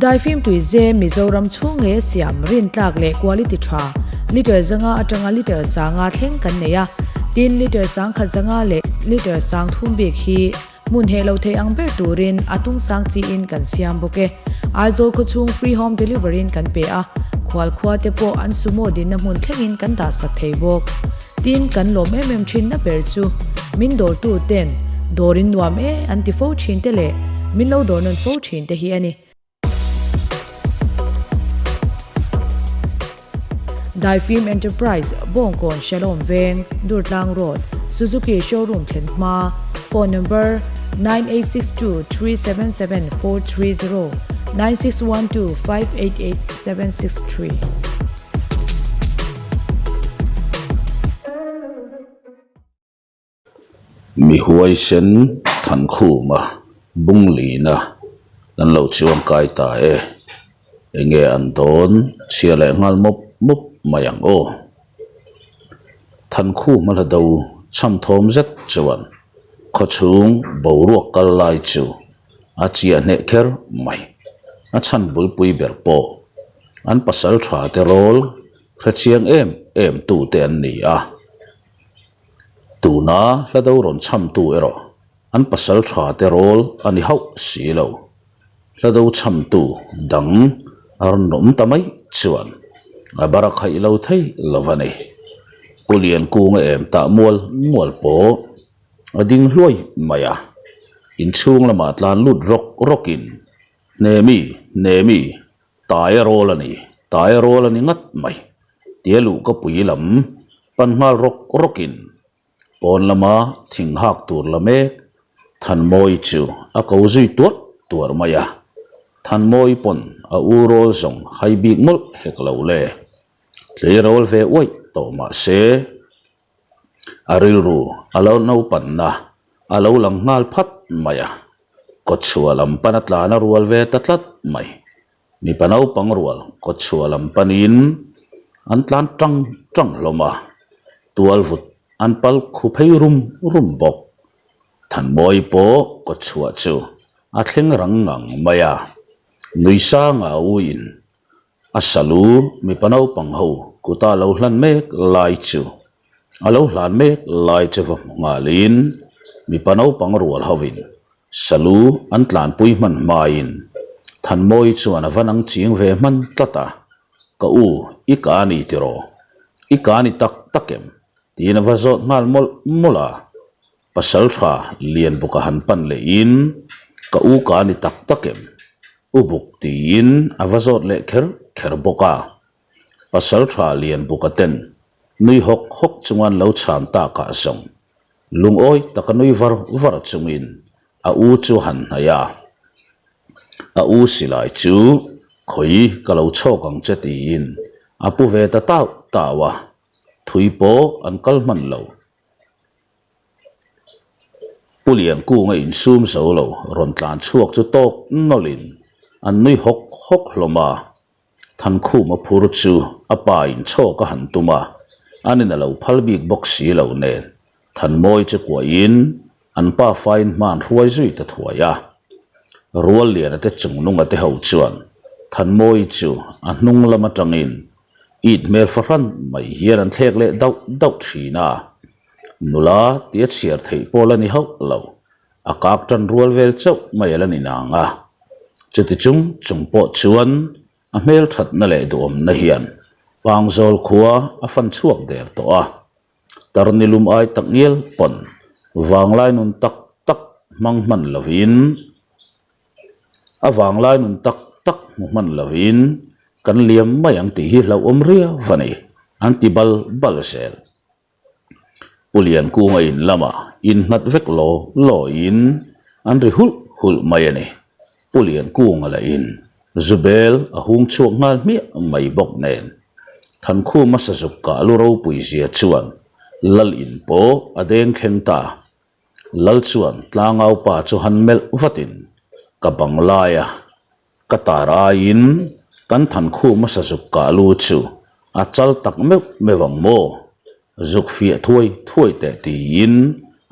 dai film tui je Mizoram chunge siam rin tlak le quality tha liter zanga atanga liter sanga thleng kan neya 3 liter sang kha zanga le liter sang thum bek hi mun he lo thei ang ber turin atung sang chi in kan siam boke aizo ko chung free home delivery in kan pe a khwal khwa te po an sumo din na mun thlengin kan da sak thei bok tin kan lom em thin na ber chu min dor tu ten dorin nuam e anti fo thin te le min lo dor non fo thin te hi ani Dai Film Enterprise Bongkon Shalom Veng Durtlang Road Suzuki Showroom Thenma Phone number 9862377430 9612588763 Mi huai sen than khu ma bung li na kan lo chuang kai ta enge an don sia le ngal mop mayang o than khu ma la do cham thom zet chuan kho chung bo ruak kal lai chu a chia ne kher mai a chan bul pui ber po an pasal tha te rol kha chiang em tu te an ni a tu na la do ron cham tu ero an pasal tha te rol ani hau si lo la do cham tu dang ar nom tamai chuan a barak khai lo thei lovani pulian ku nga em ta mual po ading hloi maya in chung lama tlan lut rokin nemi tai rolani ngat mai tielu ka pui lam pan ngal rokin pon lama thing hak tur lame than moi chu a ko zui tuar maya than moi pon a urol zong hai bik mul hek lo le tle rol ve oi to ma se aril ru alo no pan na alo lang ngal phat maya ko chualam panatla na rual ve tatlat mai mi panau pangrual ko chualam panin an tlan tang loma tual vut an pal khuphei rum bok than moi po ko chua chu a thleng rangang maya nuisa nga uin asalu mi panau pangho kuta lo hlan mek lai chu alo hlan mek lai chewa ngalin mi panau pangrual hovin salu an tlan pui man main than moi chuan awanang ching ve man tata ka u ikani tiro ikani takem tina vazo ngal mola pasal tha lian buka han pan le in ka u kani takem ubuk tin avazot le kher boka pasal tha lian buka ten nui hok chungan lo chan ta ka song lung oi takanui var chungin a u chu han haya a u silai chu khoi kalau chokang chatin apu ve ta tawa thui po an kalman lo pulian ku nga in sum so lo ron tlan chuak chu tok nolin an nui hok hloma than khu ma phur chu apa in choka han tuma anin alo phalbik box si lo ne than moi chu kwa in an pa fine man ruai zui ta thuaya rual lian ate chungnung ate ho chuan than moi chu a hnung lama tangin eat mer faran mai hian an thlek le dau thina nula tia chiar thei polani ho lo akak tan rual vel chau mai alani nanga chuti chung po chuan a mel that na le dom na hian pangzol khuwa a fan chuak der to a tarnilum ai takniel pon wanglai nun tak mangman lovin awanglai nun tak man lovin kan liam mayang ti hi lo omria vani antibal balsel pulian ku ngain lama in ngat vek lo in anri hul mayani pulian ku ngala in zubel ahung chuak ngal mi mai bok nen than khu masazuk ka luro pui zia chuan lal in po adeng khengta lal chuan tlangau pa chu han mel vatin ka banglaya katara in kan than khu masazuk ka lu chu achal tak mewang mo zuk fia thuai te ti in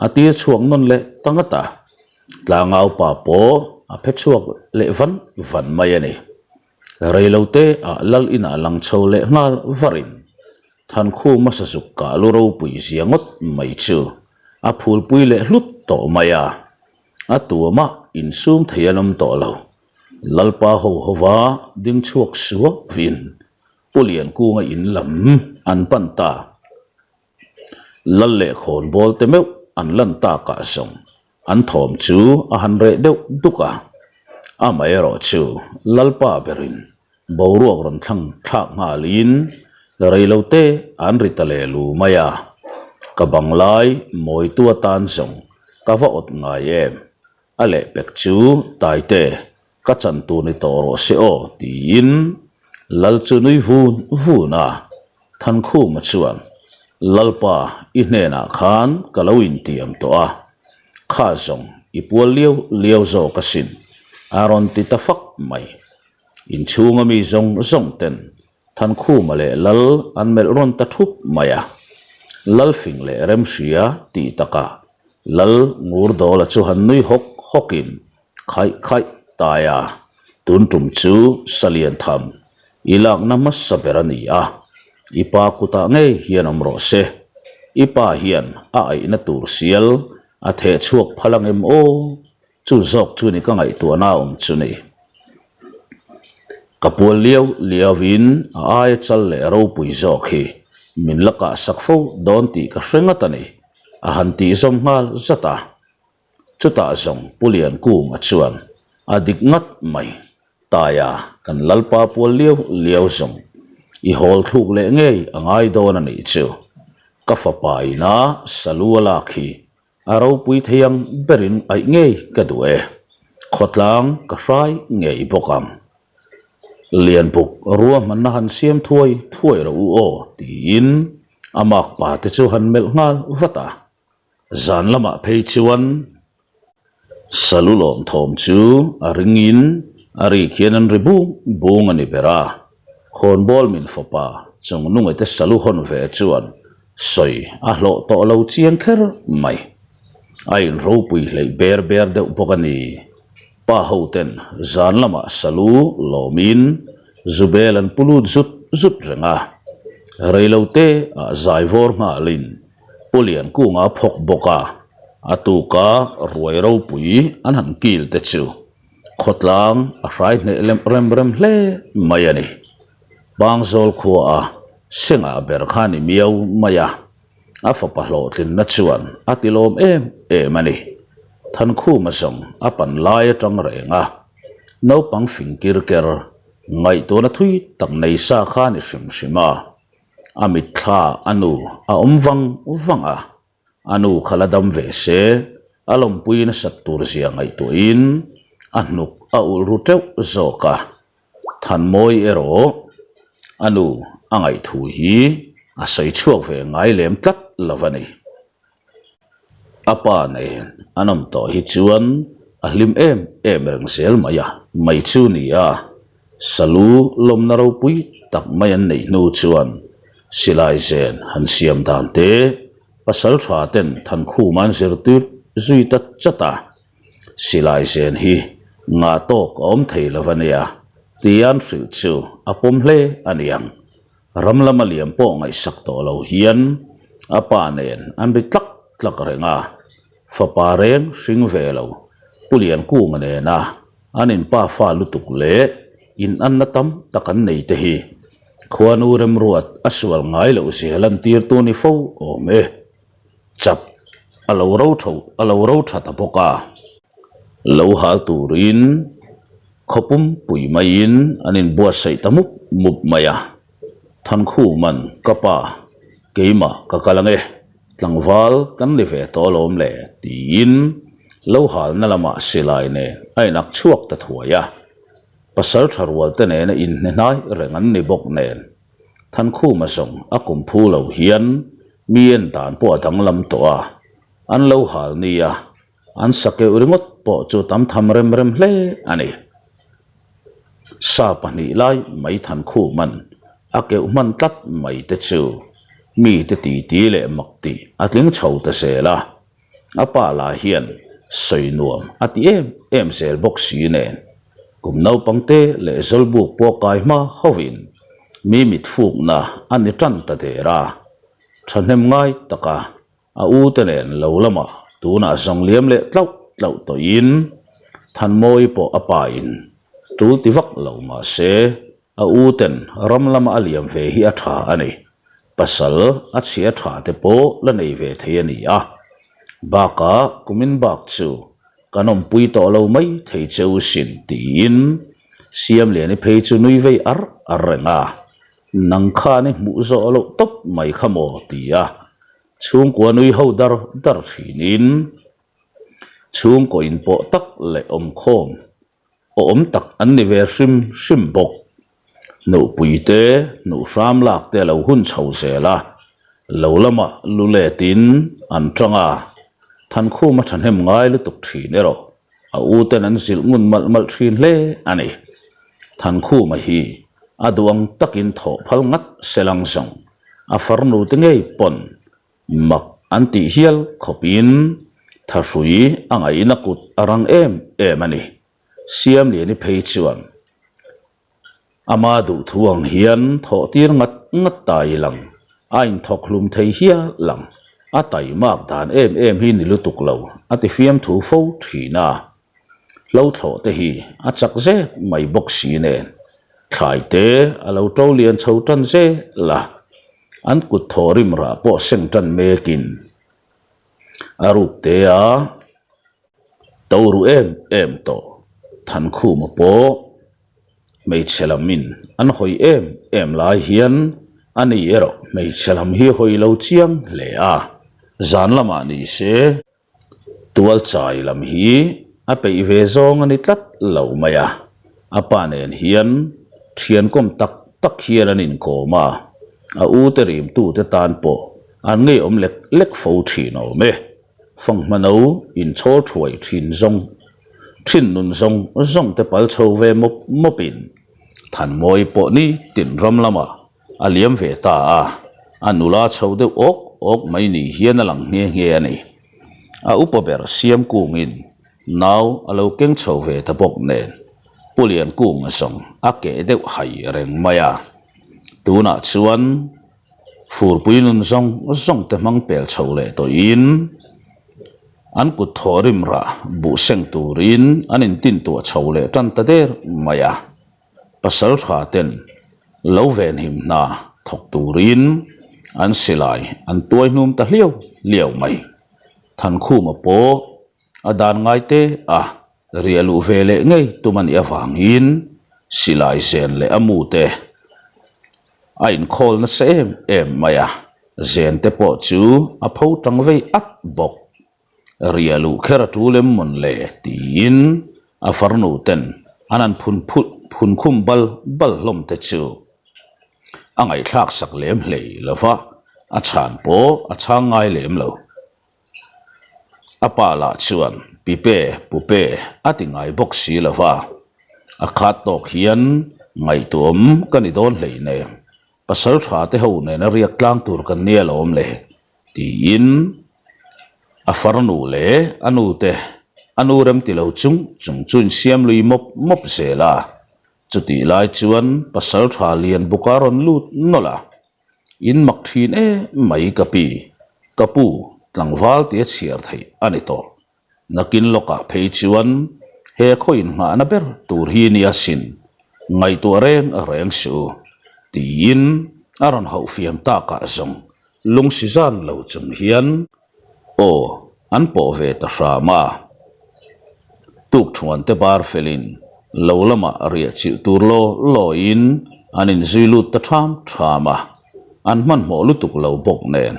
atir chuak non le tangata tlangau pa po a phe chuak le van mai ani rei lo te a lal ina lang chho le ngal varin than khu ma sa suk ka lu ro pui siangot mai chu a phul pui le hlut to maya a tuama in sum theianom to lo lalpa ho hova ding chuak suwa vin pulian ku nga in lam an pan ta lal le khon bol te meu an lan ta ka song an thom chu a han re deuh duka a mai ro chu lalpa berin boruak ron thlang thak nga lin rei lo te an ritale lu maya ka banglai moi tua tan song ka va ot ngai em ale pek chu tai te ka chan tu ni to ro se o tin lal chu nui vuna than khu ma chuan lalpa i hne na khan kalawin tiam to a kha zong i pual liao zo ka sin aron ti ta fak mai in chunga mi zong ten than khu ma le lal an mel ron ta thup maya lal fing le rem ria ti taka lal ngur do la chu han nui hokin khai taya tun tum chu salian tham ilak namas saberani a ipa kuta ngei hian amro se ipa hian a ai na tur sial a the chuak phalang em o chu zok chu ni ka ngai tu na chu ni kapul liawin a ai chal le ro pui zok hi min laka sakfo don ti ka hrenga tani a han ti zom ngal zata chuta zong pulian ku nga chuan adik ngat mai taya kan lalpa pol liaw zong i hol thuk le ngei angai don ani chu ka fa pai na saluala khi aro pui theyang berin ai ngei ka due khotlang ka hrai ngei bokam lian buk ruam man na han siam thuai ro o tin amak pa te chu han mel ngal vata zan lama phei chuan salulom thom chu aringin ari khianan ribu bung ani bera khon bol min fopa chung nungai te salu hon ve chuan soi a hlo to lo chiang kher mai ain ro pui hlei ber de bokani pa hoten zan lama salu lomin zubelan pulut zut renga reilo te a zaivor nga lin pulian ku nga phok boka atuka ruai ro pui an han kil te chu khotlang a hrai ne rem hle mayani bangzol khua senga ber khani miau maya a fa pahlo tin na chuan atilom em ani than khu ma song apan lai tang renga no pang fingkir ker ngai to na thui tak nei sa kha ni shima amit kha anu a omwanga anu khaladam ve se alom puina satur sia ngai to in anuk a ul ruteu zoka than moi ero anu angai thu hi a sei chuak ve ngai lem tlat lavani apa nei anam to hi chuan a hlim em reng sel maya mai chu ni a salu lom na ro pui tak mai an nei nu chuan silai zen han siam dan te pasal tha ten than khu man ser tur zui ta chata silai zen hi nga tok om thei lavania tian hril chu apom hle aniang ramlama liam po ngai sak to lo hian apa nen an ri tlak renga fa pareng hring ve lo pulian ku ngane na anin pa fa lutuk le in an natam takan nei te hi khuanu rem ruat aswal ngai lo si helan tir tu ni fo o me chap alo ro tha ta boka lo hal turin khopum pui main anin bua sei tamuk mup maya than khu man kapa keima kakalange tlangwal kan le ve to lom le tin lo hal na lama silai ne ai nak chuak ta thuaya pasal tharwal te ne in nai rengan ni bok nen than khu ma song akum phu lo hian mien dan po dang lam to a an lo hal ni a an sake uringot po chu tam tham rem hle ani sa pani lai mai than khu man ake man tat mai te chu mi te ti le mak ti atling chho ta se la apa la hian soi nuam ati em sel box si nen kum nau pangte le zolbuk po kai ma hovin mi mit phuk na ani tran ta de ra thanem ngai taka a u te nen lo lama tuna zong liam le tlau to in than moi po apa in tu ti vak lo ma se a u ten ram lama aliam ve hi a tha ani pasal a chia tha te po la nei ve the ani a baka kumin bak chu kanom pui to lo mai thei cheu sin tin siam le ni phei chu nui ve ar renga nang kha ni mu zo lo top mai khamo tia chung ko nui ho dar thinin chung ko in po tak le om khom om tak an ni ve sim bok no pui te no ram lak te lo hun chho se la lo lama lu le tin an tanga than khu ma than hem ngai lu tuk thi ne ro a u ten an zil ngun mal thin le ani than khu ma hi aduang takin tho phal ngat selang song a farnu te ngei pon mak anti hial khopin tharui angai na kut arang em ani siam le ni phei chuan ama du thuang hian tho tir ngat tai lang ain thok hlum thei hia lang a tai mak dan em hi ni lutuk lo ati fiam thu fo thina lo tho te hi a chak ze mai bok si nen khai te a lo to lian chho tan ze la an kut thorim ra po seng tan mekin aruk te a toru em to than khu ma po mei chelamin an hoi em lai hian ani ero mei chelam hi hoi lo chiang le a zan lama ni se tual chai lam hi a pei ve zong ani tlat lo maya apa nen hian thian kom tak hian anin ko ma a u te rim tu te tan po an ngei om lek fo thino me phong mano in chol thuai thin nun zong te pal chho ve mopin than moi po ni tin ram lama aliam ve ta a anula chho de ok mai ni hian alang nge ani a upober siam kungin naw alo keng chho ve ta bok nen pulian kung song a ke deuh hai reng maya tuna chuan fur puinun zong te mang pel chho le to in an kut thorim ra bu seng turin anin tin tu chho le tan ta der maya pasal tha ten lo ven him na thok turin an silai an tuai num ta liau mai than khu ma po adan ngai te a rialu vele ngei tuman ya wangin silai sen le amu te ain khol na se em maya zen te po chu a pho tang vei at bok rialu khera tu lem mon le tin a farnu ten anan phun khum bal lom te chu angai thak sak lem hlei lova a chan po a chang ngai lem lo apa la chuan pupe atingai bok si lova a khat tok hian ngai tuam kani don hlei ne pasal tha te ho ne na riak tlang tur kan ne lom le ti in a farnu le anu ram ti lo chung chun siam lui mop se la chuti lai chuan pasal tha lian bukaron lut nola in mak thin mai kapu tlangwal te chiar thei ani to nakin loka phei chuan he khoin nga na ber tur hi ni asin ngai tu reng su tin aron ho fiam ta ka zong lung si zan lo chung hian o an po ve ta rama tuk thuan te bar felin lo lama ria chi tur lo in anin zilu ta thama an man mo lu tuk lo bok nen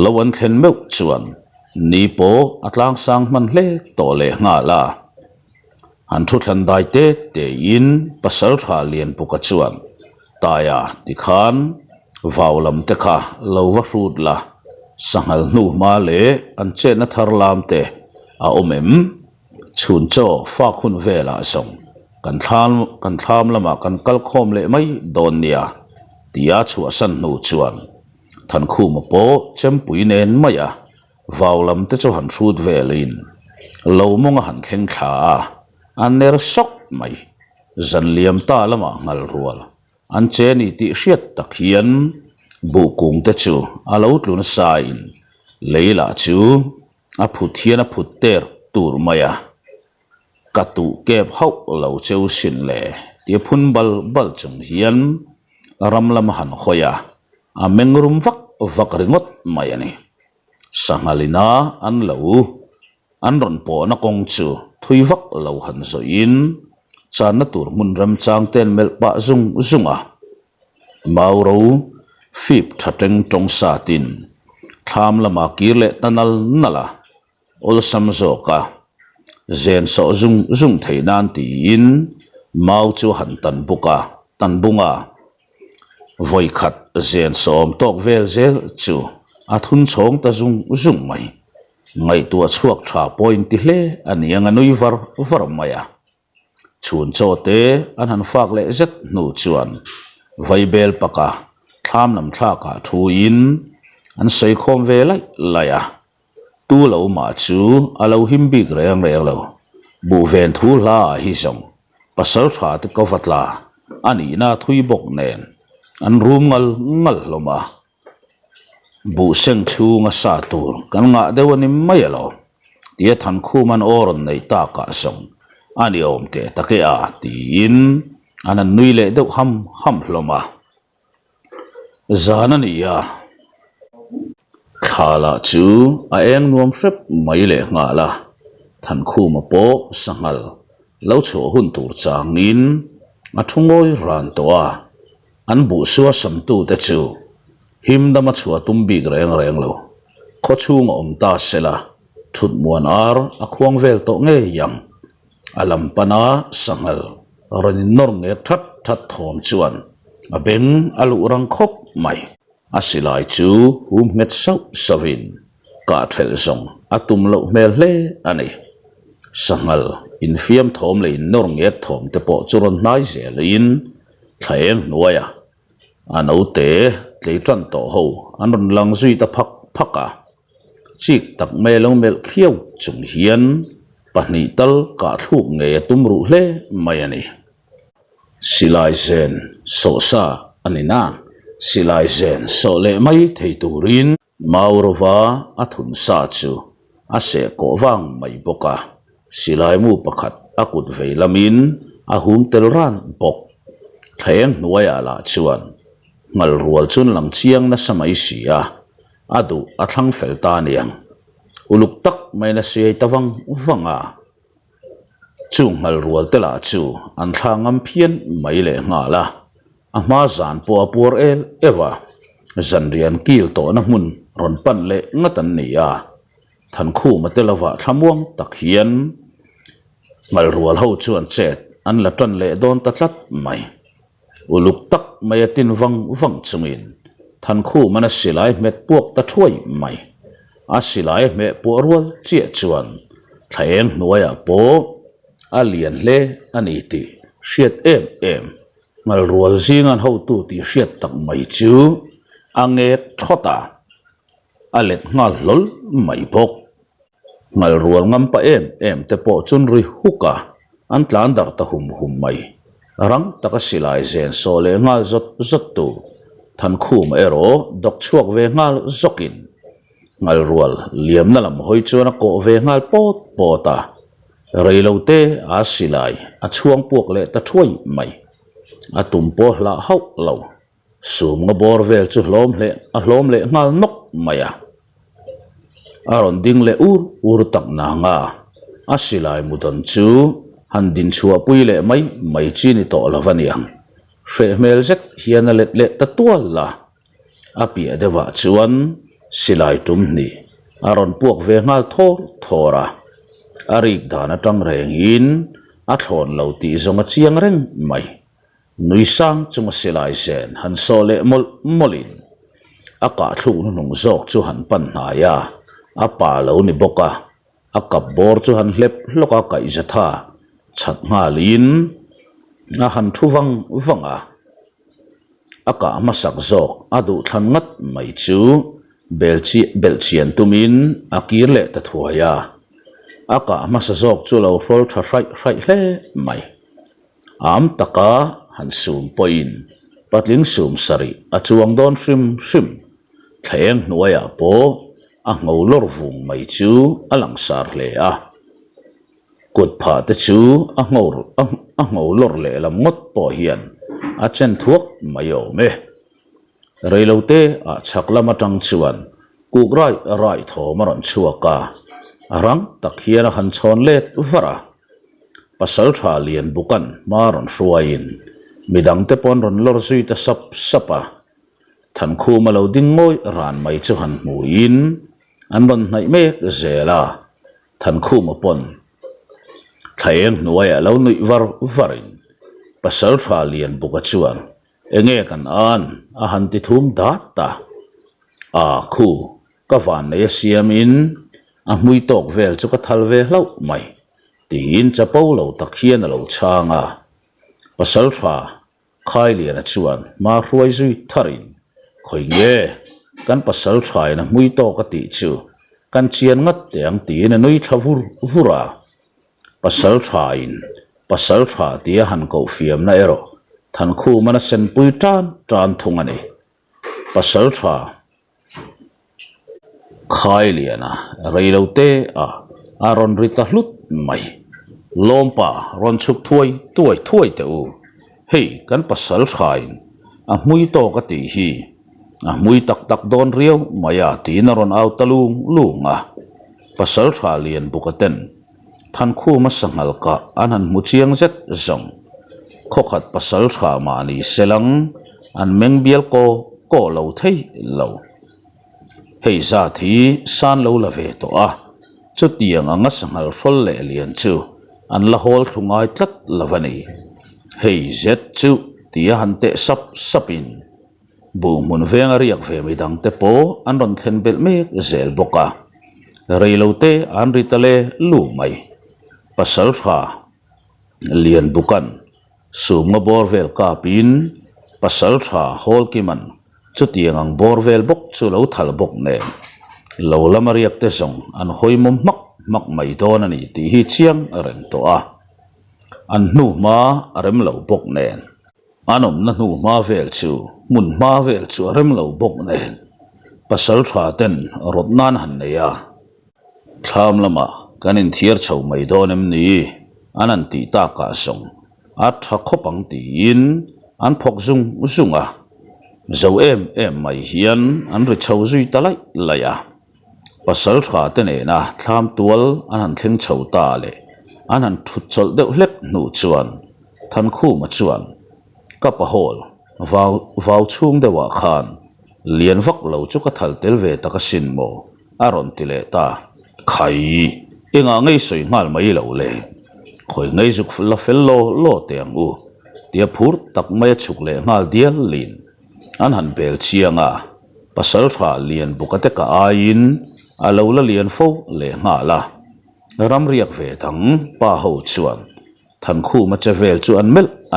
lo an thlen meu chuan ni po atlang sang man hle to le nga la an thu thlan dai te in pasal tha lian puka chuan taya ti khan vaulam te kha lo wa rut la sangal nu ma le an che na thar lam te a omem chun cho fa khun vela song kan tham lama kan kal khom le mai don nia tia chua san nu chuan than khu ma po chem pui nen maya vaulam te chu han rut velin lo monga han thleng thla an ner sok mai zan liam ta lama ngal rual an che ni ti hriat tak hian bu kung te chu alo tlun sa in leila chu a phut hian a phut ter tur maya katu kep hau lo cheu sin le ti phun bal chung hian ramlam han khoya a mengrum vak ringot mayani sangalina an lo an ron po na kong chu thui vak lo han zo in chan na tur mun ram chang ten mel pa zunga mauro fip thateng tong sa tin tham lama kirle tanal nala ol samzo ka zen so zung theinan ti in mau chu han tan bunga voi khat zen som tok vel zel chu athun chong ta zung mai ngai tua chuak tha point ti hle anianga nui var maya chun chote an han fak le zet nu chuan vai bel paka tham nam thla ka thu in an sei khom ve laya tu lo ma chu alo him big reng lo bu ven thu la hi song pasal tha te ko vatla ani na thui bok nen an rum ngal loma bu seng chu nga sa tur kan nga dewani mayalo tia than khu man oron nei ta ka song ani om te take a tin anan nui le deuh ham loma zanani ya khala chu a eng nuam hrep mai le nga la than khu ma po sangal lo chu hun tur changin a thungoi ran towa an bu suwa sam tu te chu him dama chua tumbi reng lo kho chung om ta sela thut muan ar a khuang vel to nge yang alam pana sangal ron nor nge that thom chuan a beng alu rang khop mai asilai chu hum nget sau savin ka thel song atum lo mel hle ani sangal in fiam thom le nor nge thom te po churon nai zelin thaeng nuaya ano te tlei tran to ho an ron lang zui ta phaka chik tak melong mel khiau chung hian pahni tal ka thuk nge tumru hle mayani silai zen so sa anina silai zen so le mai thei turin maurova athun sa chu ase ko wang mai boka silai mu pakhat akut veilamin ahum telran bok theng nuaya la chuan ngal rual chun lang chiang na samai sia adu athang felta niang uluk tak mai na sei tawang wanga chung ngal rual tela chu an thangam phian mai le nga la ama zan po apur el eva zanrian kil to na mun ron pan le ngatan nia than khu matelawa thamuang tak hian ngal rual ho chuan chet an la tan le don tatlat mai uluk tak mayatin wang chungin than khu mana silai met puak ta thuai mai a silai me po rual chia chuan thaeng nuaya po alian le ani ti hriat em ngal rual zingan ho tu ti hriat tak mai chu ange thota alet ngal lol mai bok ngal rual ngam pa em te po chun ri huka an tlan dar ta hum mai rang taka silai zen so le ngal zot tu than khu ma ero dok chuak ve ngal zokin ngal rual liam na lam hoi chuan ko ve ngal pota reilo te a silai a chuang puak le ta thuai mai a tum po la hau lo sum nga bor vel chu hlom le ngal nok maya aron ding le ur tak na nga a silai mudan chu han din chua pui le mai chi ni to lavaniang hre mel zet hian let ta tual la api adewa chuan silai tum ni aron puak ve ngal thora arik dana tang reng in a thon lo ti zonga chiang reng mai nui sang chunga silai sen han so le molin aka thu nung zok chu han pan na ya apa lo ni boka akap bor chu han hlep loka kai zatha chat ngalin a han thu wanga aka masak zok adu than ngat mai chu belchian tumin akir le ta thuaya aka masa zok chu lo rol tha rai hle mai am taka han sum poin patling sum sari achuang don shrim thleng nuaya po a ngolor vung mai chu alang sar hle a kut pha te chu a ngolor le lam ngot po hian a chen thuak mayo me reilote a chaklama tang chuan kukrai rai thomaron chuaka arang takhian a han chon let vara pasal tha lian bukan maron hruain midang te pon ron lor zui ta sapa than khu malo ding ngoi ran mai chu han muin an ron nai mek zela than khu ma pon thaeng nuaya lo nui varin pasal tha lian buka chuan enge kan an a han ti thum dat ta a khu ka van ne siamin a mui tok vel chu ka thal ve hlau mai tin chapo lo takhian lo changa pasal tha khai lian a chuan ma hruai zui tharin khoi nge kan pasal thai na mui to ka ti chu kan chian ngat teng ti na noi thavur vura pasal tha ti han ko fiam na ero than khu mana sen pui tran thung ani pasal tha khai liana reilote a aron rita hlut mai lompa ron chuk thuai te u hei kan pasal thain a mui to ka ti hi a mui tak don riau maya ti na ron au talung lunga pasal tha lian bukaten than khu ma sangal ka anan mu chiang zet zong khokhat pasal tha ma ni selang an mengbial ko lo thei lo hei za thi san lo la ve to a chu tiang anga sangal rol le lian chu an la hol thungai tlat lavani hei zet chu tia han te sapin bu mun veng ariak ve mi dang te po an ron thlen bel me zel boka reilote an ritale lu mai pasal tha lian bukan sumnga borvel ka pin pasal tha hol kiman chu tiang ang borvel bok chu lo thal bok ne lo lamariak te song an hoimom mak mai don ani ti hi chiang reng to a an nu ma arem lo bok nen anom na nu ma vel chu mun ma vel chu arem lo bok nen pasal tha ten rot nan han ne ya thlam lama kanin thiar chho mai don em ni anan ti ta ka song a tha khopang ti in an phok zunga zo em mai hian an ri chho zui talai laya pasal tha te ne na thlam tual anan thleng chho ta le anan thut chol deuh hlek nu chuan than khu ma chuan ka pa hol vào chung dewa khan lian vak lo chu ka thal tel ve ta ka sin mo aron ti le ta khai enga ngei soi ngal mai lo le khoi ngei juk la fel lo teng u tia phur tak mai chuk le ngal dial lin an han bel chianga pasal tha lian bukate ka ain alo la lian fo le nga la ram riak ve thang pa ho chuan than khu ma chevel chu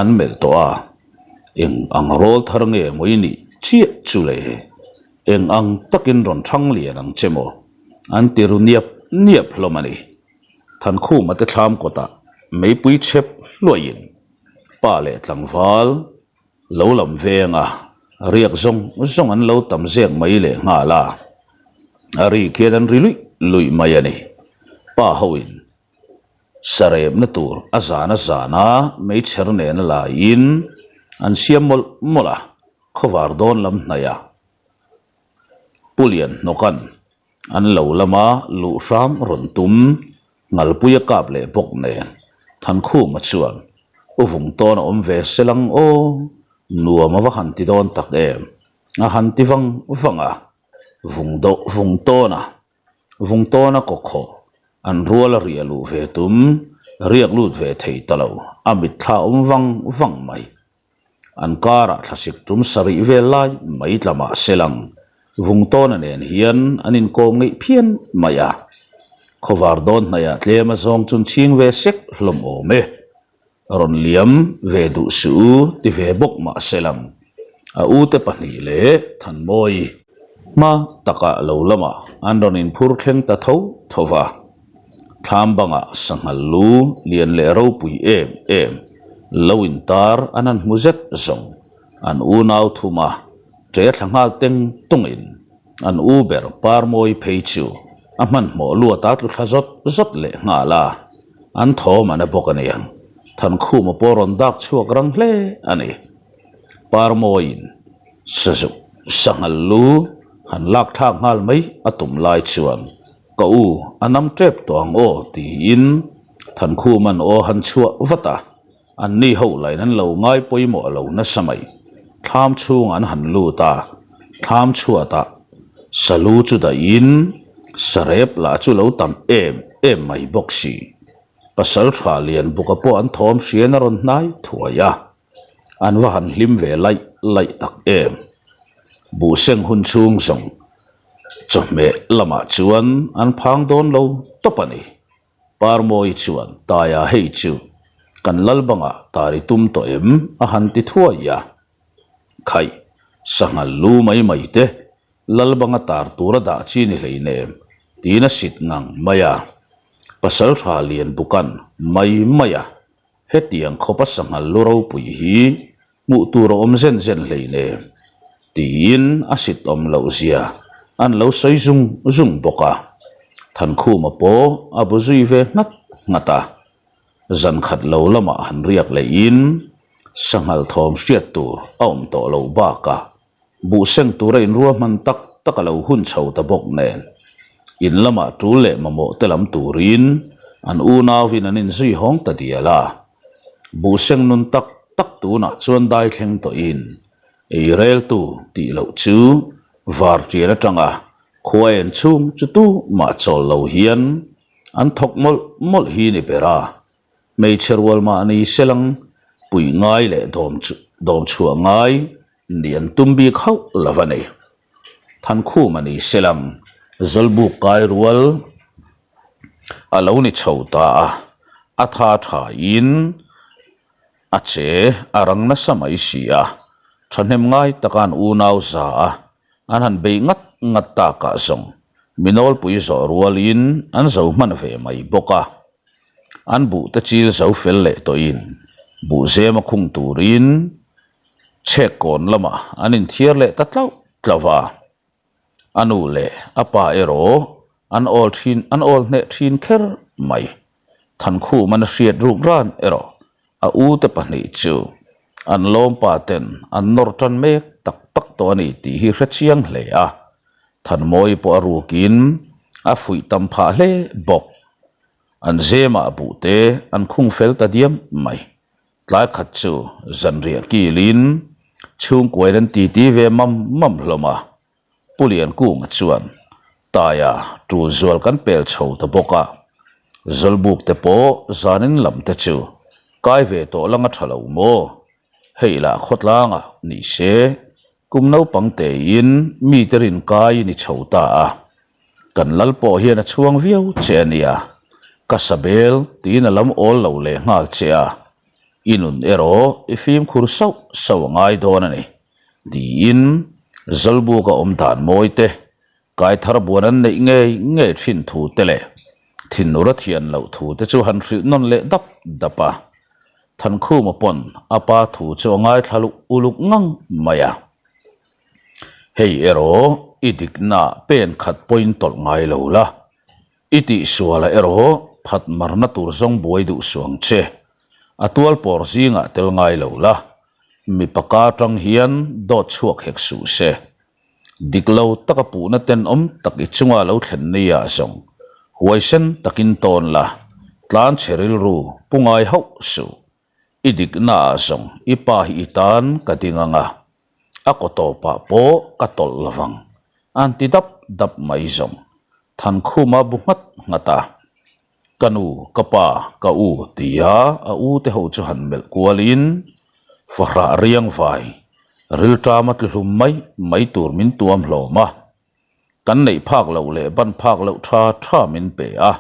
an mel to a eng ang rol thar nge moi ni chia chu le eng ang takin ron thang lian ang chemo an tiru niap hlomani than khu ma te thlam ko ta mei pui chep loin pa le tlangwal lo lam venga riak zong an lo tam zeng mai le nga la ari kian an lui mai ani pa hoin sarem na tur azana mei cherne na la in an siam mola khowar don lam naya pulian nokan an lo lama lu ram ron tum ngal puya kap le bok ne than khu ma chuan u vung ton om ve selang o nuwa ma wa han ti don tak em a han ti wanga vung tona ko kho an ruala rialu ve tum riak lut ve thei talo amit tha wang mai an kara thlasik tum sari ve lai mai tlama selang vung tona nen hian anin kom ngei phian maya khowar don naya tlema zong chun ching ve sek hlom o me ron liam ve du su ti ve bok ma selang a u te pani le than moi ma taka lo lama andon in phur thleng ta thova thlam banga sangal lu lian le ro pui em lawin tar anan muzet zong an u nau thuma tre thangal teng tungin an uber par moi pheichu aman mo lua ta tlu thazot zot le nga la an thom ana bokaniang than khu mo poron dak chuak rang hle ani par moin sazu sangal lu han lak thak ngal mai atum lai chuan ka u anam trep tong o ti in than khu man o han chua vata an ni ho lai nan lo ngai poimo lo na samai tham chung an han lu ta tham chua ta salu chu da in sarep la chu lo tam em mai boxi pasal thwa lian buka po an thom sian ron nai thuaya an wa han hlim ve lai tak em bu seng hun chung song chome lama chuan an phang don lo topani par moi chuan taya hei chu kan lalbanga tari tum to em a han ti thuaya khai sangal lu mai te lalbanga tar tura da chi ni hleine tina sit ngang maya pasal tha lian bukan maya hetiang khopa sangal lu ro pui hi mu tur om zen hleine tin asit om lo zia an lo sai zung boka than khu ma po abu zui ve ngata zan khat lo lama han riak le in sangal thom hriat tur om to lo ba ka bu seng tur in ruwa man tak lo hun chho ta bok nen in lama tu le mamo telam turin an u naw vin an in zui hong ta diala bu seng nun tak tu na chuan dai thleng to in eirel tu ti lo chu var tiana tanga khoen chung chu tu ma chol lo hian an thok mol hi ni pera mei cherwal ma ni selang pui ngai le dom chua ngai nian tumbi khau lavane than khu mani selang zalbu kai rual alo ni chhota a tha in ache arang na samai sia thanem ngai takan u nau za an han be ngat ta ka song minol pui zo rualin an zo man ve mai boka an bu ta chil zo fel le to in bu zema khung turin chek kon lama anin thier le ta tlawa anu le apa ero an all ne thin kher mai than khu man hriat rum ran ero a u te pani chu an lom pa ten an nor tan mek tak to ani ti hi hrachiang hle a than moi po arukin a fui tam pha hle bok an zema bu te an khung fel ta diam mai tlai khat chu zanria kilin chung koiran ti ve mam hloma pulian kung chuan taya tu zual kan pel chho ta boka zalbuk te po zanin lam te chu kai ve to langa thalo mo heila khotlanga ni se kumno pangte in mi terin kai ni chhota a kan lalpo hian a chuang viau chenia kasabel tin alam ol lo le ngal chea inun ero ifim khur sau ngai don ani din zalbu ka dan moite kai thar buanan nei nge thin thu tele thin ura thian lo thu te chu han hri non le dapa than khu ma pon apa thu chu ngai thalu uluk ngang maya hei ero idikna pen khat point tol ngai lo la iti suala ero phat marna tur zong boi du suang che atual por zinga tel ngai lo la mi paka tang hian dot chuak hek su se diklo takapu na ten tak ichunga lo thlen ni ya song huaisen takin ton la tlan cheril ru pungai hau su idik na song ipa hi itan kadinganga akoto pa po katol lawang anti dap mai song than khuma bungat ngata kanu kapa ka u tia a u te ho chu han mel kualin fara riang vai ril tamat hlum mai tur min tuam hloma kan nei phak lo le ban phak lo tha min pe a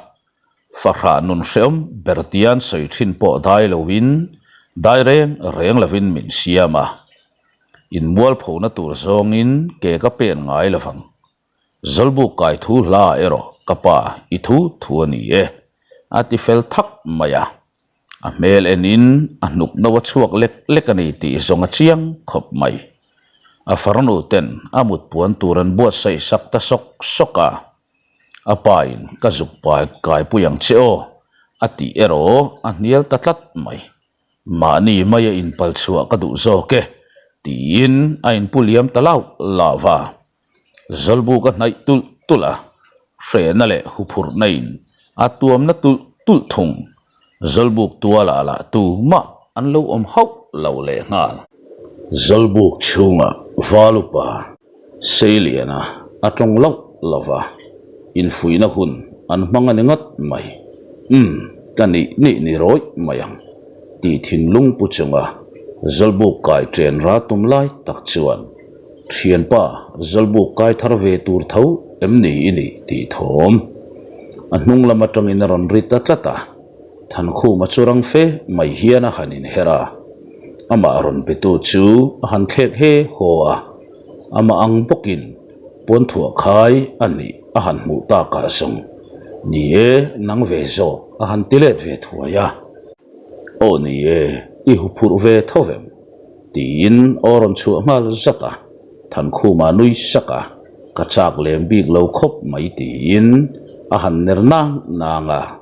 fara nun hreom bertian soi thin po dai lovin dai reng lovin min siama in mual phona tur zong in ke ka pen ngai lawang zalbu kai thu la ero kapa i thu ani e ati fel thak maya a mel enin a nuk na wa chuak lek ani ti zonga chiang khop mai a farnu ten amut puan turan buat sai sak ta soka apain kazuk pai kai puyang cheo ati ero a nial tatlat mai mani maya in palchua ka du zo ke tin ain puliam talau lava zalbu ka nai tula frena le hupur nain atuam na tul thung zalbuk tuala ala tu ma anlo hau lo le ngal zalbuk chunga valupa seliana atong lo lava in fuina hun an manganingat mai ni roi mayang ti thin lung puchunga zalbuk kai tren ra tum lai tak chuan thian pa zalbuk kai thar ve tur thau emni ini ti thom anung lama tangin ron rita tlata than khu machurang fe mai hiana hanin hera ama ron petu chu han thek he hoa ama ang bokin pon thua khai ani a han mu ta ka song ni e nang ve zo a han tilet ve thua ya o ni e I hupur ve thovem tin oron chu mal zata than khu ma nui saka kachak lem big lo khop mai tin a han nerna nanga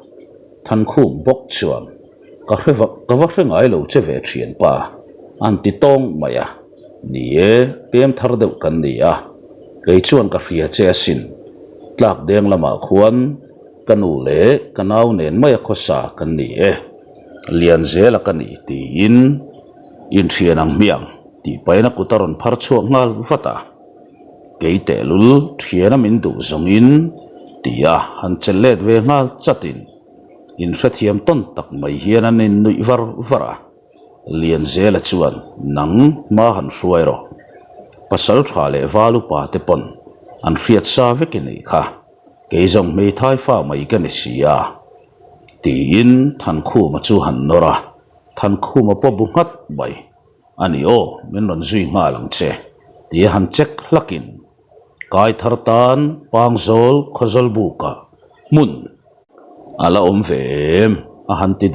than khu bok chuan ka va ngai lo che ve thian pa anti tong maya ni e pem thar deuh kan ni a kei chuan ka hria che sin tlak deng lama khuan kanu le kanau nen mai khosa kan ni e lian zela kan ni tin in thianang miang ti paina kutaron phar chuak ngal vata keite lul thiana min du zongin tia han chelet ve ngal chatin in hrethiam ton tak mai hian in nui vara lian zela chuan nang ma han hruairo pasal thale valu pa te pon an hriat sa vekini kha keizong mei thai fa mai kan sia tin than khu ma chu han nora than khu ma po bungat bai ani o men ron zui nga lang che ti han chek hlakin kai thartan pangzol khozol buka mun ala vem a han ti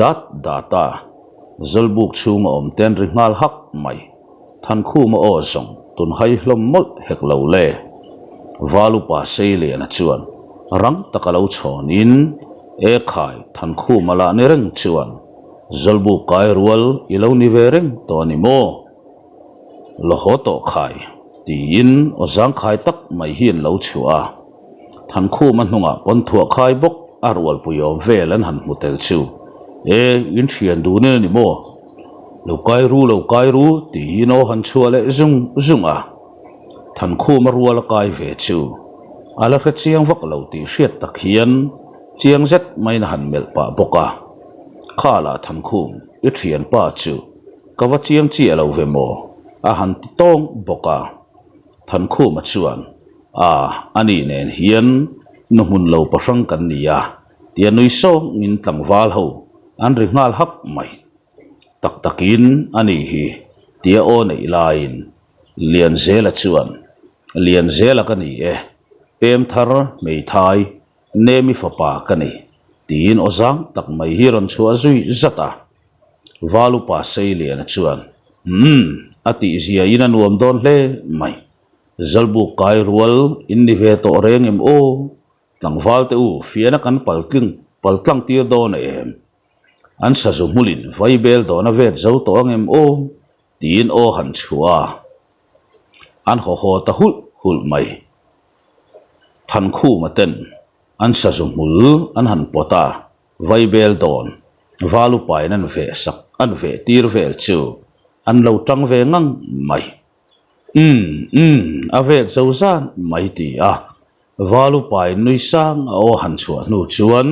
data zolbuk chung om ten ri ngal hak mai than khu ma o song tun hai hlom mol hek lo le valu pa seile na chuan rang takalo chonin e khai than khu mala ne reng chuan zolbuk kai rual ilo ni vereng to ni mo lohoto khai tin ozang khai tak mai hian lo chua than khu man hnunga pon thua khai bok arwal puyom velan han mutel chu e in thian du ne ni mo lo kai ru ti no han chua le zunga than khu marwal kai ve chu ala kha chiang vak lo ti hriat tak hian chiang zet mai na han mel pa boka khala than khum I thian pa chu kawa chiang chi alo ve mo a han ti tong boka than khu ma chuan ani nen hian nu mun lo pasang kan nia tia nui so min tlangwal ho an ri ngal hak mai tak takin ani hi tia o nei lain lian zela chuan lian zela kan ni e pem thar mei thai nemi fapa kan ni tin ozang tak mai hi ron chua zui zata valu pa sei lian chuan ati zia ina nuam don hle mai zalbu kai rual inni ve to reng em o tlangwal te u fiana kan paltlang tir don em an sa zu mulin vaibel don a vet zo to angem o tin o han chua an ho ta hul mai than khu maten an sa zu mul an han pota vaibel don valu pai nan ve sak an ve tir vel chu an lo tang ve ngang mai a vet zo zan mai ti a valu pai nui sang o han chua nu chuan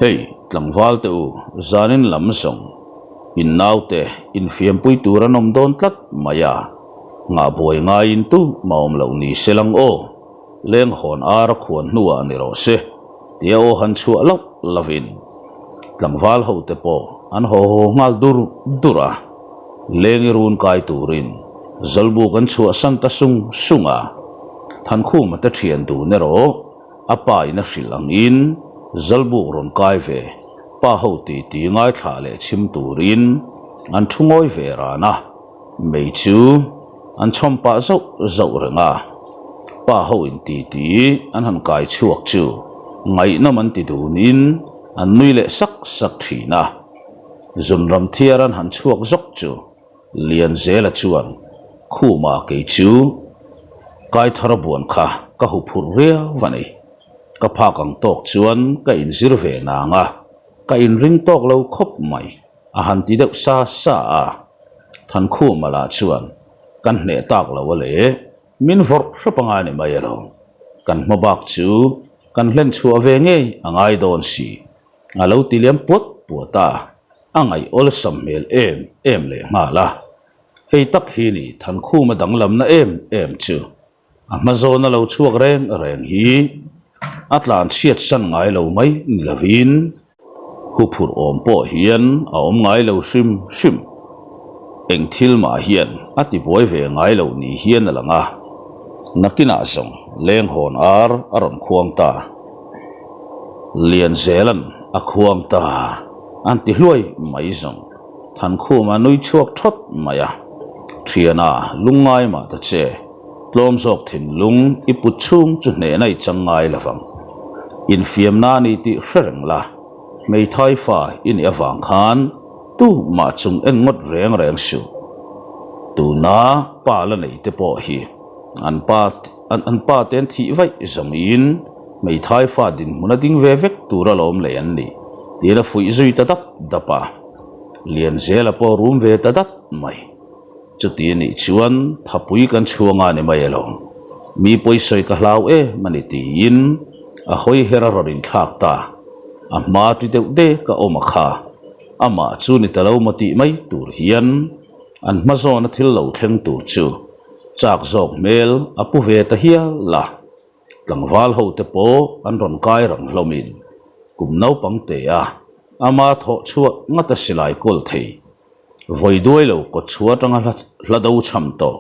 hei tlangwal te u zanin lam song in naute in fiam pui turanom don tlat maya nga boy nga in tu maom lo ni selang o leng hon ar khuan nuwa ni ro se tia o han chua lok lavin tlangwal ho te po an ho ngal dura lengi run kai turin zalbu kan chua santa sunga than khu mata thian du ne ro apa ina hrilang in zalbu ron kai ve pa ho ti ngai thla le chim turin an thungoi ve rana mei chu an chompa zo renga pa ho in ti an han kai chuak chu ngai na man ti dunin an nui le sak thina zum ram thiaran han chuak zok chu lian zela chuan khu ma ke chu kai thara buan kha ka hu phur ria vani ka pha kang tok chuan ka in zir ve na nga ka in ring tok lo khop mai a han ti deuh sa a than khu mala chuan kan hne tak lo le min vor hrapanga ni mai lo kan mabak chu kan hlen chu ave nge angai don si alo tiliam puata angai ol sammel em le nga la hei tak hi ni than khu ma dang lam na em chu amazon lo chuak reng hi atlan siat san ngai lo mai ni lavin hu phur om po hian a om ngai lo shim eng thil ma hian ati boi ve ngai lo ni hian alanga nakina song leng hon aron khuang ta lian zelan a khuang ta anti hluai mai zong than khu ma nui chuak thot maya thiana lungai ma ta che tlom zok thin lung iput chung chu hne nai changai lawang in fiam na ni ti hreng la mei thai fa in awang khan tu ma chung en ngot reng su tu na pa la nei te po hi an pa ten thi vai zong in mei thai fa din munading ve vek tura lom le an ni tira fui zui ta dapa lian zela po room ve ta dat mai chuti ni chuan thapui kan chuanga ni mai lo mi poisoi ka hlau mani ti in a hoi hera rorin khak ta a ma ti de ka oma kha ama chu ni talo mati mai tur hian an mazon a thil lo thleng tur chu chak zok mel apu ve ta hia la tlangwal ho te po an ron kai rang hlomin kum nau pang te a ama tho chuwa ngata silai kol thei voi duai lo ko chuwa tanga hladau cham to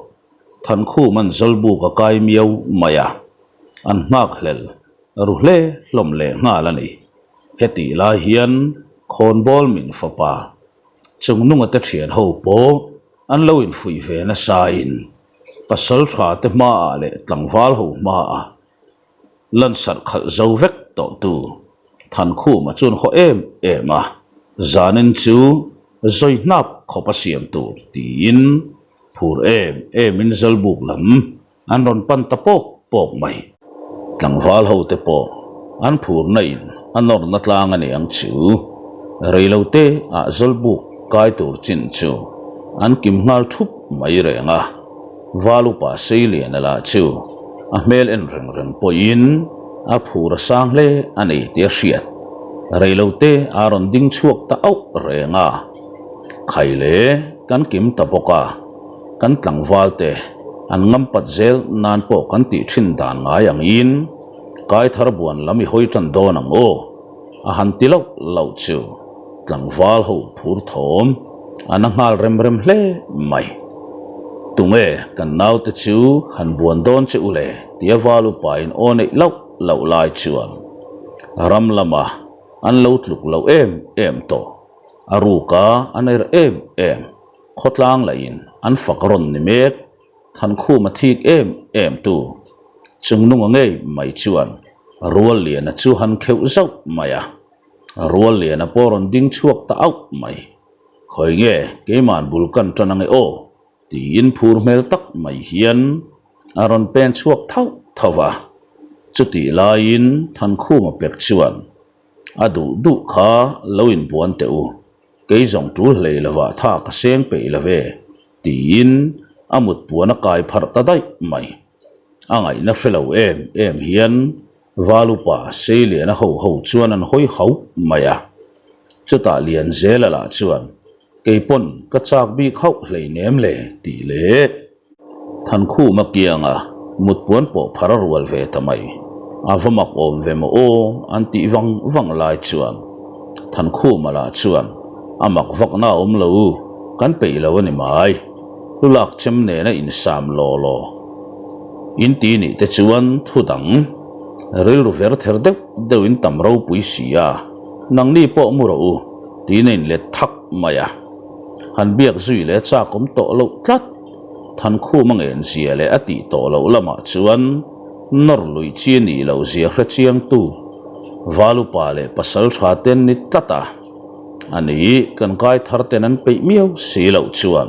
than khu man zolbu ka kai miau maya an mak hlel ru hle hlom le nga la ni heti la hian khon bol min fapa chungnung ate thian ho po an lo in fui ve na sa in pasal tha te ma le tlangwal ho ma a lan sar khal zo vek to tu than khu ma chun kho em a zanin chu zoi nap kho pa siam tu ti in phur em in zal buk lam an ron pan ta pok mai tlangwal ho te po an phur na in anor na tlang ani ang chu reilo te a zal buk kai tur chin chu an kim ngal thup mai renga walu pa seilian ala chu a mel en reng po in a phur sang le ani te hriat reilo te aron ding chuak ta au renga khaile kan kim ta boka kan tlangwal te an ngam pat zel nan po kan ti thin dan ngai ang in kai thar buan lami hoi tan don ang o a han ti lo chu tlangwal ho phur thom an ngal rem hle mai tunge kan nau te chu han buan don che ule tia walu pain on ei lo lai chuan ram lama an lo tluk lo em to aruka anair em khotlang lain an fakron ni mek than khu ma thik em tu chungnung angei mai chuan rual lian a chu han kheu zau maya rual lian a poron ding chuak ta au mai khoi nge keman bulkan tanang o ti in phur mel tak mai hian aron pen chuak thawa chuti lain than khu ma pek chuan adu du kha loin buan te u ke zong tu hle lawa tha ka seng pe lave ti in amut puana kai phar ta dai mai angai na felo em hian walupa seile na ho chuan an hoi ho maya chuta lian zela la chuan keipon ka chak bi khau hlei nem le ti le than khu ma kianga mut puan po pharar wal ve tamai avamak om ve mo o anti wang lai chuan than khu mala chuan amak vak na om lo kan pe lo ni mai lulak chem ne na in sam lo in ti ni te chuan thu dang ril ru ver ther deuh in tam ro pui sia nang ni po mu ro ti nen le thak maya han biak zui le cha kom to lo tlat than khu mang en sia le ati to lo lama chuan nor lui chi ni lo zia hra chiang tu valu pa le pasal tha ten ni tata ani kan kai thar ten an pe miau si lo chuan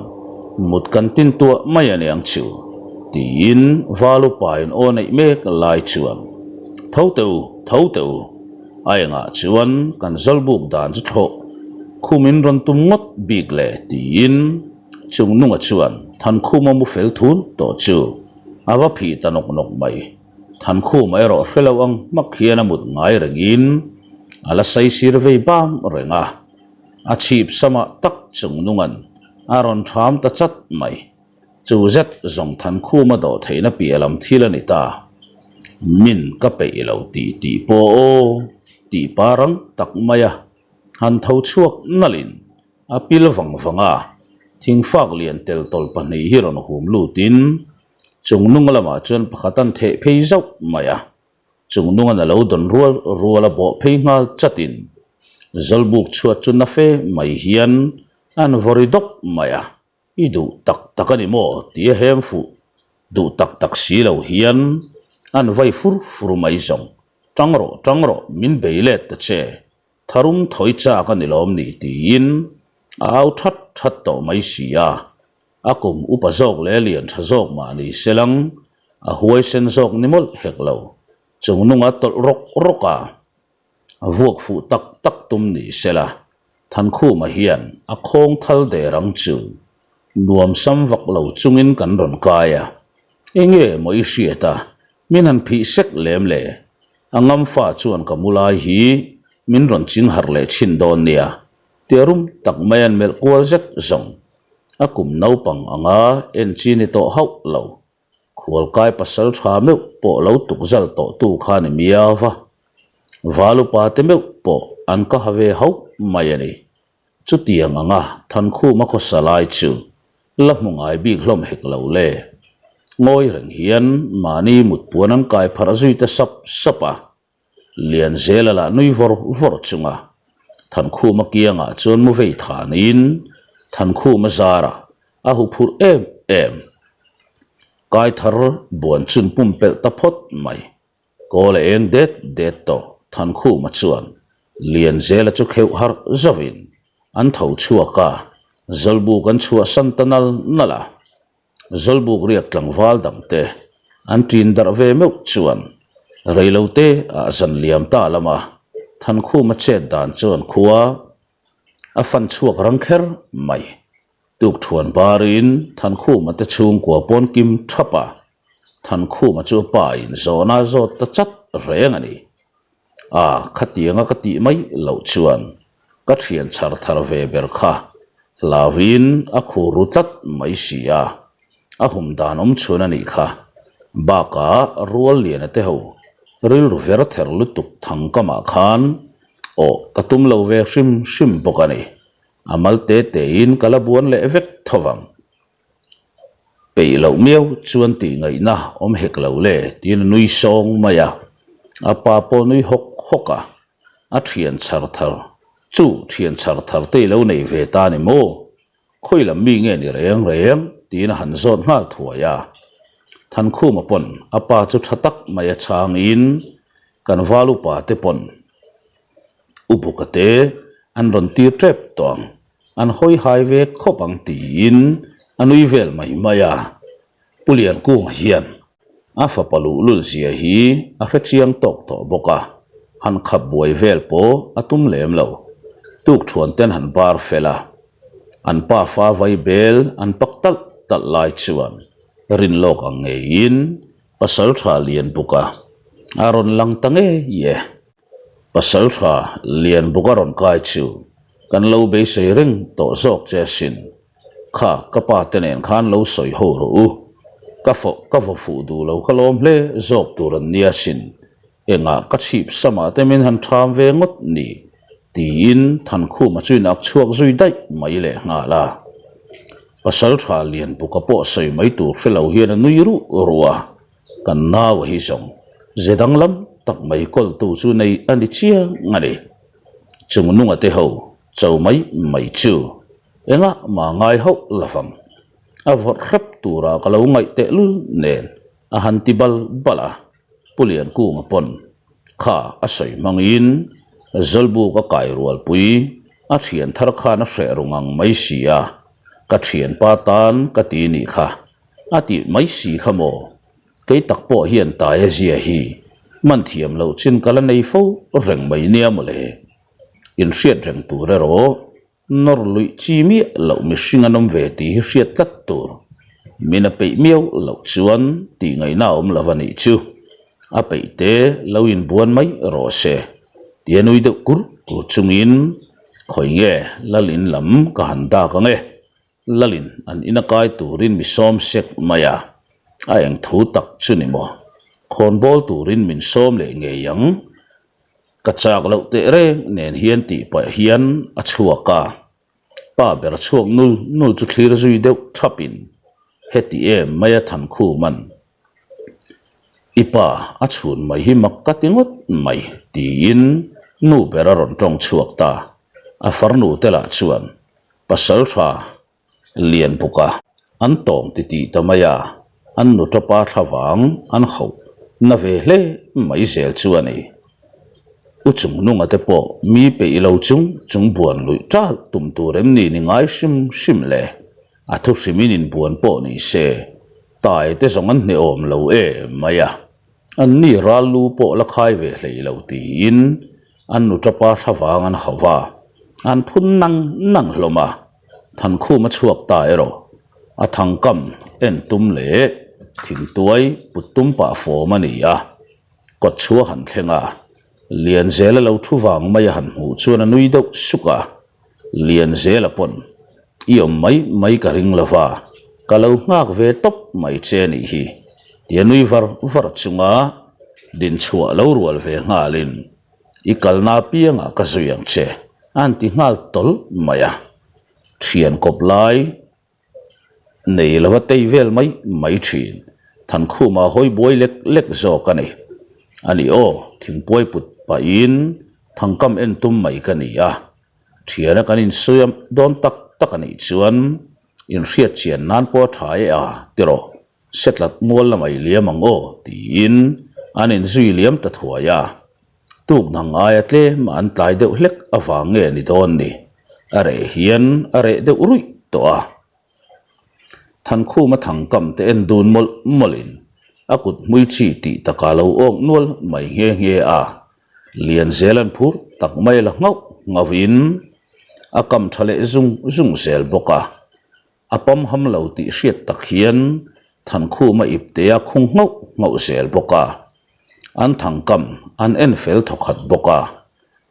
mut kan tin tua mai ani ang chu tin valu pa in o nei mek lai chuan thau teu ai nga chuan kan zalbuk dan chu tho khumin ron tum ngot big le tin chung nunga chuan than khu ma mu fel thun to chu awa phi tanok nok mai than khu mai ro hrelo ang makhiana mut ngai rengin ala sai sir vei bam renga a chip sama tak chung nungan aron tham ta chat mai chu zet zong than khu ma do theina pi alam thilani ta min ka pe lo ti po ti parang tak maya han thau chuak nalin apil vanga thing fak lian tel tol pani hiron hum lutin chungnung lama chuan pakhatan the phei zau maya chungnung an lo don rual bo phei ngal chatin zalbuk chuat chun na fe mai hian an voridok maya idu tak takani mo ti hem fu du tak si lo hian an vai fur mai zong tangro min beilet ta che tharum thoi cha ka nilom ni tin au that to mai sia akum upazok le lian thazok ma ni selang a huai sen zok nimol heklo chungnunga tol roka vuak fu tak tum ni sela than khu ma hian a khong thal de rang chu nuam sam vak lo chungin kan ron kaya enge moi hriata min han phi sek lem le angam fa chuan kamulai hi min ron ching har le chin don nia terum tak mayan mel kwal zet zong akum nau pang anga en chi ni to hau lo khol kai pasal tha me po lo tuk zal to tu khan miawa valu pa te me po an ka have hau mayani chu tiang anga than khu ma kho salai chu lamungai bi hlom hek lo le ngoi reng hian mani mut puanan kai phar zui ta sapa lian zela la nui vor chunga than khu ma kianga chon mu vei thanin than khu ma zara a hu phur em kai thar bon chun pum pel ta phot mai ko le eng det to than khu ma chuan lian zela chu kheu har zawin an thau chuaka zalbu kan chua santanal nala zalbuk riak tlangwal damte an tin dar ve meu chuan reilote a zan liam ta lama than khu ma che dan chuan khuwa a fan chuak rangkher mai tuk thuan barin than khu ma te chung kwa pon kim thapa than khu ma chu pa in zona zo ta chat reng ani a khatianga kati mai lo chuan ka thian char thar ve ber kha lavin a khuru tat mai sia a hum danom chuna ni kha baka rual lian ate ho ril ru ver ther lutuk thang kama khan o katum lo ve shim bokani amal te in kalabuan le vet thowang pe lo miau chuan ti ngai na om hek lo le tin nui song maya apa po nui hoka a thian char thar te lo nei ve ta ni mo khoi lam mi nge ni reng tin han zot ngal thuaya than khu ma pon apa chu thatak maya chang in kan valu pa te pon upukate an ron ti trep tong an hoi highway khopang tin anui vel mai maya pulian ku hian a fa palu lul sia hi a hrechiang tok to boka han khap boi vel po atum lem lo tuk thuan ten han bar fela an pa fa vai bel an paktal tal lai chuan rin lok ang ngein pasal tha lian buka aron lang tange ye pasal tha lian buka ron kai chu kan lo be sei ring to zok che sin kha kapa tenen khan lo soi ho ru ka fo fu du lo khalom le zok turan nia sin enga ka chip sama te min han tham ve ngot ni tin than khu ma chuin ak chuak zui dai mai le nga la pasal tha lian buka po sei mai tu felo hian nui ruwa kan na wa hi song zedang lam tak mai kol tu chu nei ani chia ngani chung nung ate ho chau mai chu enga ma ngai ho lafang a vot rap tura kalau ngai te lu nen a hantibal bala pulian ku ngapon kha asoi mangin zolbu ka kai rual pui a thian thar kha na hre rungang mai sia ka thian patan ka ti ni kha ati mai si khamo kei takpo hian ta ya zia hi man thiam lo chin kala nei fo reng mai nia mole in hriat reng tu re ro nor lui chi mi lo mi hringanom ve ti hriat tat tur mina pe miau lo chuan ti ngai na lawani chu a pe te lo in buan mai ro se tianui de kur ku chungin khoi nge lalin lam ka handa ka nge lalin an inakai turin mi som sek maya a eng thu tak chuni mo khon bol turin min som le nge yang ka chak lo te re nen hian ti pa hian a chuaka pa ber chuak nul chu thlir zui deuh thapin heti em maya than khu man ipa a chhun mai hi makkatingot mai ti in nu bera ron tong chuak ta a farnu tela chuan pasal tha lian puka an tong ti tamaya an nu topa thawang an ho na ve hle mai zel chuani uchung nunga te po mi pe ilo chung buan lui tra tum tu rem ni ngai sim le a thu simin in buan po ni se tai te song an ne om lo e maya an ni ralu po la khai ve hle lo ti in an nu topa thawang an hawa an phun nang hloma than khu ma chuak ta ero a thang kam en tum le thing tuai putum pa fo mani a kot chua han thlenga lian zela lo thu wang mai han hu chuan anui deuh suka lian zela pon iom mai ka ring lova kalau ngak ve top mai che ni hi tianui var chunga din chua lo rual ve ngalin ikalna pianga ka zuyang che anti ngal tol maya thian kop lai nei lawa tei vel mai thin than khu ma hoi boi lek zo ka ni ani o thing poi put pa in thangkam en tum mai ka ni a thiana kanin suyam don tak ani chuan in hriat chian nan po thai a tiro setlat mol la mai liam ango ti in anin zui liam ta thuaya tuk nang aya tle man tlai deuh hlek awange ni don ni are hian are deuh rui to a than khu ma thangkam te en dun molin akut mui chi ti takalo ong nol mai nge a lian zelan phur tak mai la ngawin akam thale zung sel boka apam ham lo ti hriat tak hian than khu ma ipte a khung ngau sel boka an thangkam an en fel thokhat boka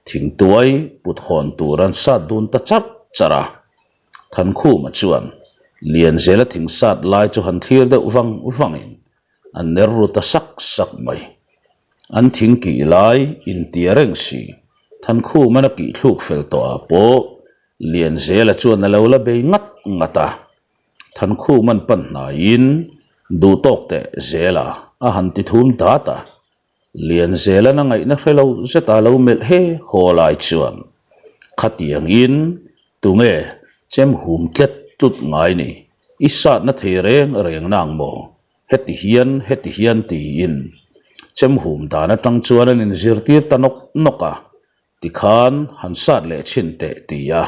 thing tuai put hon turan sa dun ta chara than khu ma chuan lian zela thing sat lai chu han thlir de wangin an nerru ta sak mai an thing ki lai in tiareng si than khu mana ki thluk fel to a po lian zela chuan a lo la be ngata than khu man pan na in du tok te zela a han ti thum data lian zela na ngai na hrelo zeta lo mel he holai chuan khatiang in tunge chem hum tlet tut ngai ni isat na theireng nang mo heti hian ti in chem hum da na tang chuan an in zirtir tanok noka tikhan hansat le chin te tia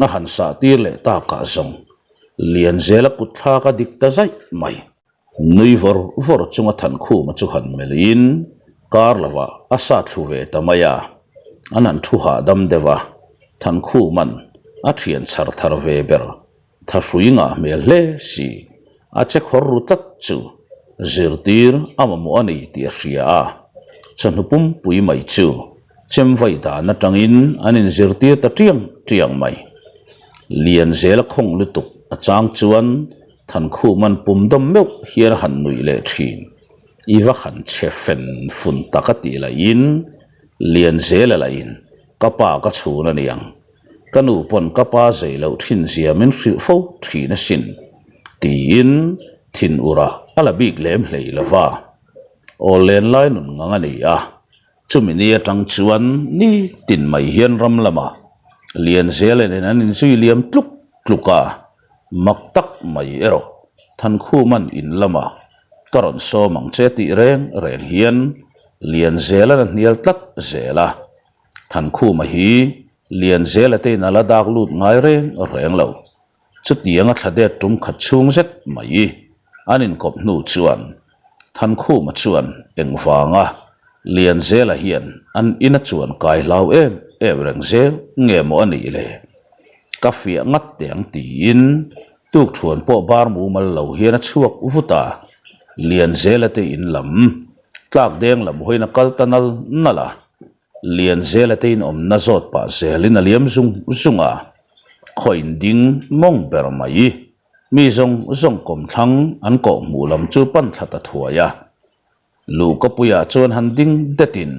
a hansa tir le ta ka zong lian zela kutha ka dikta zai mai nui vor chunga than khu ma chu han melin kar lawa asa thu ve tamaya anan thu ha dam dewa than khu man a thian char thar ve ber tha hruinga mel hle si a che khor ru tak chu zirtir amamu ani ti hria chanupum pui mai chu chem vai da na tangin anin zirtir ta tiang mai lian zel khong lutuk achang chuan than khu man pum dom meu hiar han nui le thin iwa khan chefen fun takati la in lian zel la in kapa ka chhuna niang kanu pon kapa zeilo thin zia min hril fo thina sin tin thin ura ala big lem hlei lawa olen lai nun ngangani a chumini atang chuan ni tin mai hian ram lama lian zel en an zui liam tluk tluka maktak mai ero than khu man in lama karon so mang che ti reng hian lian zel an nial tlat zela than khu ma hi lian zel ate na la dak lut ngai reng lo chutianga thade tum khat chung zet mai anin kop nu chuan than khu ma chuan engwanga lian zela hian an ina chuan kai lau em reng zel nge mo ani le ka fia ngat teng ti in tuk thuan po bar mu mal lo hian a chuak ufuta lian zela te in lam tlak deng lam hoina kal tanal nala lian zela te in om na zot pa zelin aliam zunga khoin ding mong ber mai mi zong kom thang an ko mu lam chu pan thata thuaya lu ko puya chuan han ding detin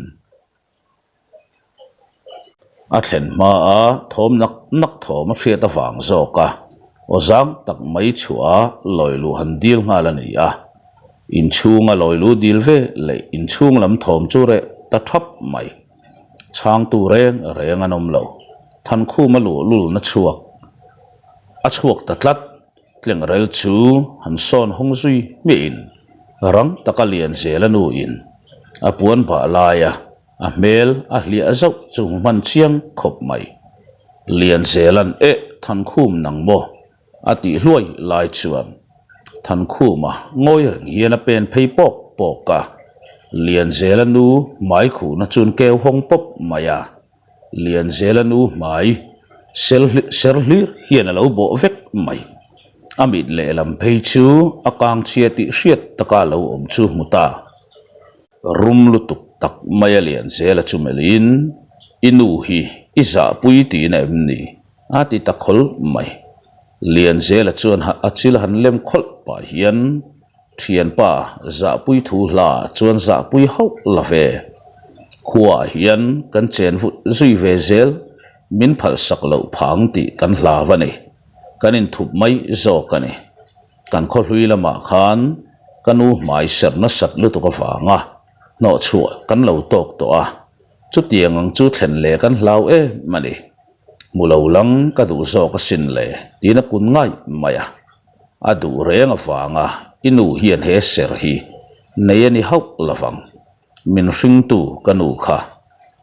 a thlen ma a thom nak thom a hriat awang zawka ozang tak mai chua loilu han dil nga la ni a in chunga loilu dil ve le in chung lam thom chu re ta thap mai chang tu reng anom lo than khu ma lul na chuak a chuak ta tlat tleng rel chu han son hong zui mi in rang takalian zelanu in a puan ba laya a mel a hlia zau chu man chiang khop mai lian zelan than khum nang mo ati hluai lai chuan than khuma ngoi reng hian a pen phei pok ka lian zelanu mai khu na chun keu hong pop maya lian zelanu mai ser hlir hian a lo bo vek mai amit le lam phei chu akang chiati hriat taka lo om chu muta rum lutuk tak maya lian zela chumelin inu hi iza pui ti na emni ati takhol mai lian zela chuan achil han lem khol pa hian thian pa za pui thu la chuan za pui hau la ve khuwa hian kan chen vut zui ve zel min phal sak lo phang ti kan hla vani kanin thup mai zo kani kan khol hui lama khan kanu mai ser na sat lu to ka wanga no chua kan lo tok to a chu tiang ang chu thlen le kan hlau mani mulo lang ka du zo ka sin le tina kun ngai maya adu reng awanga inu hian he ser hi nei ani hau lawang min hring tu kanu kha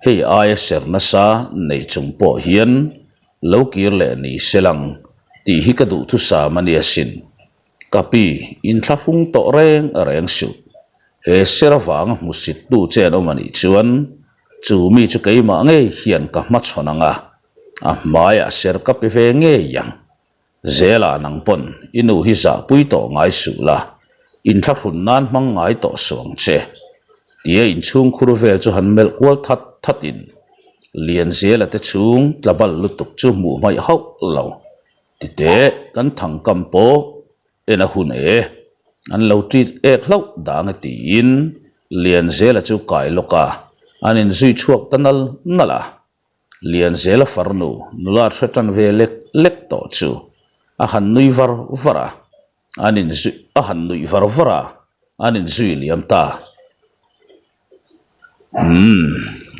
hei ai ser na sa nei chung po hian lo kir le ni selang ti hi ka du thu sa mani asin kapi in thla hung to reng su he serawang musit tu chen omani chuan chu mi chu keima nge hian ka ma chhonanga a maya ser ka pe ve nge yang zela nang pon inu hi za pui to ngai su la in thla hun nan mang ngai to song che tie in chung khur vel chu han mel kwal thatin lian zela te chung tlabal lutuk chu mu mai hau lo ti te kan thang kam po ena hun an lo treat hlau dang ti in lian zela chu kai loka anin zui chuak tanal nala lian zela farnu nular thatan ve lek to chu a han nui vara anin zui a han nui vara anin zui liam ta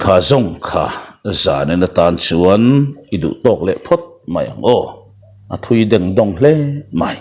kha zong kha zanen na tan chuan idu tok le phot mai ang o a thui deng dong hle mai